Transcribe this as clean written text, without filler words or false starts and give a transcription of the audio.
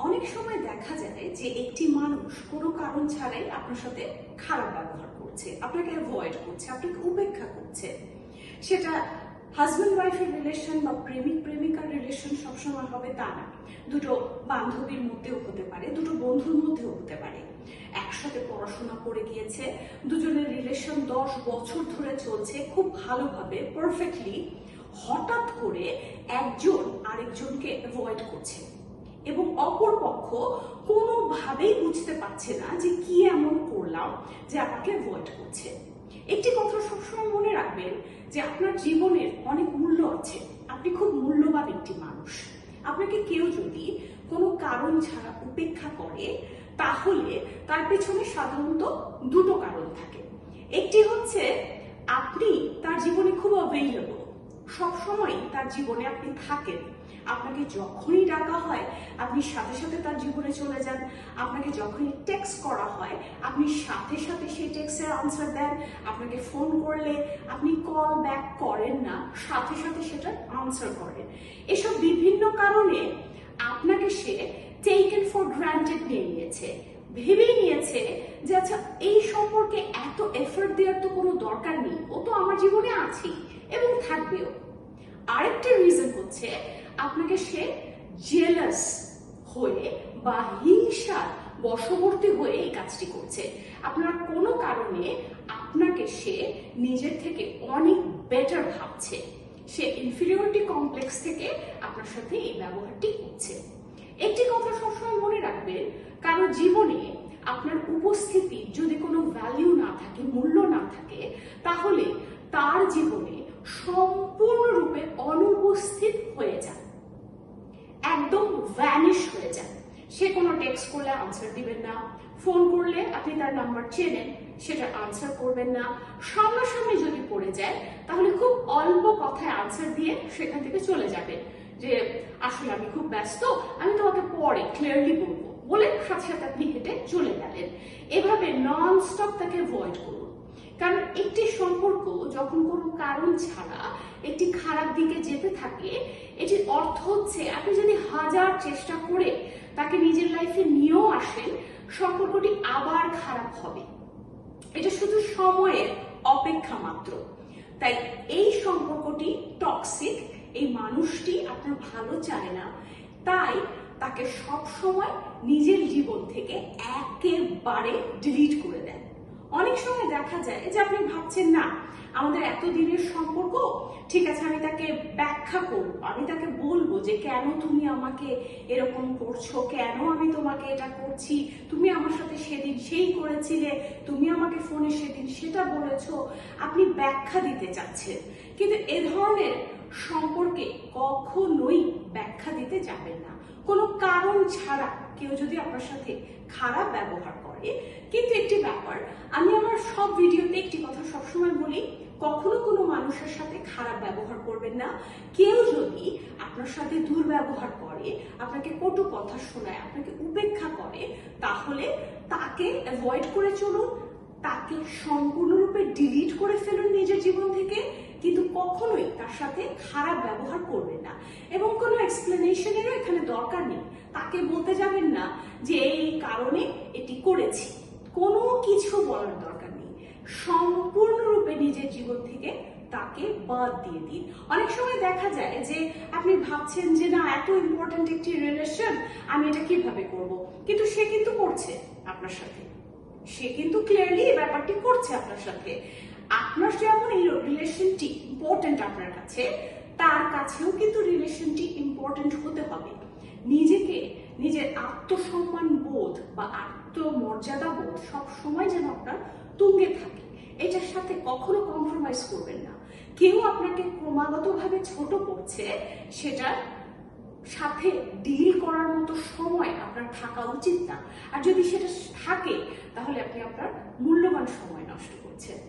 অনেক সময় দেখা যায় যে একটি মানুষ কোনো কারণ ছাড়াই আপনার সাথে খারাপ ব্যবহার করছে, আপনাকে অ্যাভয়েড করছে, আপনাকে উপেক্ষা করছে। সেটা হাজব্যান্ড ওয়াইফের রিলেশন বা প্রেমিক প্রেমিকার রিলেশন সবসময় হবে তা না। দুটো বান্ধবীর মধ্যেও হতে পারে, দুটো বন্ধুর মধ্যেও হতে পারে। একসাথে পড়াশোনা করে গিয়েছে, দুজনের রিলেশন 10 বছর ধরে চলছে খুব ভালোভাবে, পারফেক্টলি। হঠাৎ করে একজন আরেকজনকে অ্যাভয়েড করছে এবং অপর পক্ষ কোনোভাবেই বুঝতে পারছে না যে কি এমন করলাম যে আপনাকে অ্যাভয়েড করছে। একটি কথা সবসময় মনে রাখবেন যে আপনার জীবনের অনেক মূল্য আছে, আপনি খুব মূল্যবান একটি মানুষ। আপনাকে কেউ যদি কোনো কারণ ছাড়া উপেক্ষা করে তাহলে তার পেছনে সাধারণত দুটো কারণ থাকে। একটি হচ্ছে আপনি তার জীবনে খুব অ্যাভেইলেবল, সবসময় তার জীবনে আপনি থাকেন। আপনাকে যখনই ডাকা হয় আপনি সাথে সাথে তার জীবনে চলে যান। আপনাকে যখনই টেক্সট করা হয় আপনি সাথে সাথে সেই টেক্সটের আনসার দেন। আপনাকে ফোন করলে আপনি কল ব্যাক করেন না, সাথে সাথে সেটা আনসার করেন। এসব বিভিন্ন কারণে আপনাকে সে টেকেন ফর গ্রান্টেড নিয়ে নিয়েছে, ভেবেই নিয়েছে যে আচ্ছা এই সম্পর্কে এত এফোর্ট দেওয়ার তো কোনো দরকার নেই, ও তো আমার জীবনে আছেই এবং থাকবেও। আরেকটা রিজন হচ্ছে আপনাকে সে জেলাস হয়ে বা হিংসার বশবর্তী হয়ে এই কাজটি করছে। আপনার কোনো কারণে আপনাকে সে নিজের থেকে অনেক বেটার ভাবছে, সে ইনফিরিয়রিটি কমপ্লেক্স থেকে আপনার সাথে এই ব্যবহারটি করছে। একটি কথা সবসময় মনে রাখবেন, কারো জীবনে আপনার উপস্থিতি যদি কোনো ভ্যালিউ না থাকে, মূল্য না থাকে, তাহলে তার জীবনে সম্পূর্ণরূপে অনুপস্থিত হয়ে যান, একদম ভ্যানিশ হয়ে যান। সে কোনো টেক্সট করলে আনসার দিবেন না, ফোন করলে আপনি তার নাম্বার চেনেন সেটা আনসার করবেন না, সামনাসামনি যদি পড়ে যায় তাহলে খুব অল্প কথায় আনসার দিয়ে সেখান থেকে চলে যাবেন যে আসলে আমি খুব ব্যস্ত, আমি তোমাকে পরে ক্লিয়ারলি বলবো বলে সাথে সাথে আপনি হেঁটে চলে গেলেন। এভাবে নন স্টপ তাকে অ্যাভয়েড করুন। কারণ একটি সম্পর্ক যখন কোনো কারণ ছাড়া একটি খারাপ দিকে যেতে থাকে, এটির অর্থ হচ্ছে আপনি যদি হাজার চেষ্টা করে তাকে নিজের লাইফে নিয়েও আসেন, সম্পর্কটি আবার খারাপ হবে। এটা শুধু সময়ের অপেক্ষা মাত্র। তাই এই সম্পর্কটি টক্সিক, এই মানুষটি আপনার ভালো চায় না, তাই তাকে সব সময় নিজের জীবন থেকে একেবারে ডিলিট করে দেন। অনেক সময় দেখা যায় যে আপনি ভাবছেন না আমাদের এতদিনের সম্পর্ক, ঠিক আছে আমি তাকে ব্যাখ্যা করবো, আমি তাকে বলবো যে কেন তুমি আমাকে এরকম করছো, কেন আমি তোমাকে এটা করছি, তুমি আমার সাথে সেদিন সেই করেছিলে, তুমি আমাকে ফোনে সেদিন সেটা বলেছো, আপনি ব্যাখ্যা দিতে চাচ্ছেন। কিন্তু এ ধরনের সম্পর্কে কখনোই ব্যাখ্যা দিতে যাবেন না। কোনো কারণ ছাড়া কেউ যদি আপনার সাথে খারাপ ব্যবহার করে, কিন্তু একটি ব্যাপার আমি আমার সব ভিডিওতে একটি কথা সবসময় বলি, কখনো কোনো মানুষের সাথে খারাপ ব্যবহার করবেন না। কেউ যদি আপনার সাথে দুর্ব্যবহার করে, আপনাকে কটু কথা শোনায়, আপনাকে উপেক্ষা করে, তাহলে তাকে অ্যাভয়েড করে চলুন, তাকে সম্পূর্ণরূপে ডিলিট করে ফেলুন নিজের জীবন থেকে, কিন্তু কখনোই তার সাথে খারাপ ব্যবহার করবেন না। এবং কোনো এক্সপ্লেনেশনেরও এখানে দরকার নেই। তাকে বলতে যাবেন না যে এই কারণে এটি করেছি, কোনো কিছু বলার দরকার নেই। সম্পূর্ণরূপে নিজের জীবন থেকে তাকে বাদ দিয়ে দিন। অনেক সময় দেখা যায় যে আপনি ভাবছেন যে না এত ইম্পর্টেন্ট একটি রিলেশন, আমি এটা কিভাবে করব, কিন্তু সে কিন্তু করছে আপনার সাথে, সে কিন্তু ক্লিয়ারলি এই ব্যাপারটি করছে আপনার সাথে। আপনার যেমন এই রিলেশনটি ইম্পর্টেন্ট আপনার কাছে, তার কাছেও কিন্তু রিলেশনটি ইম্পর্টেন্ট হতে হবে। নিজেকে, নিজের আত্মসম্মান বোধ বা আত্মমর্যাদা বোধ সবসময় যেন আপনার তুঙ্গে থাকে, এটার সাথে কখনো কম্প্রোমাইজ করবেন না। কেউ আপনাকে ক্রমাগতভাবে ছোট করছে, সেটার সাথে ডিল করার মতো সময় আপনার থাকা উচিত না। আর যদি সেটা থাকে তাহলে আপনি আপনার মূল্যবান সময় নষ্ট করছেন।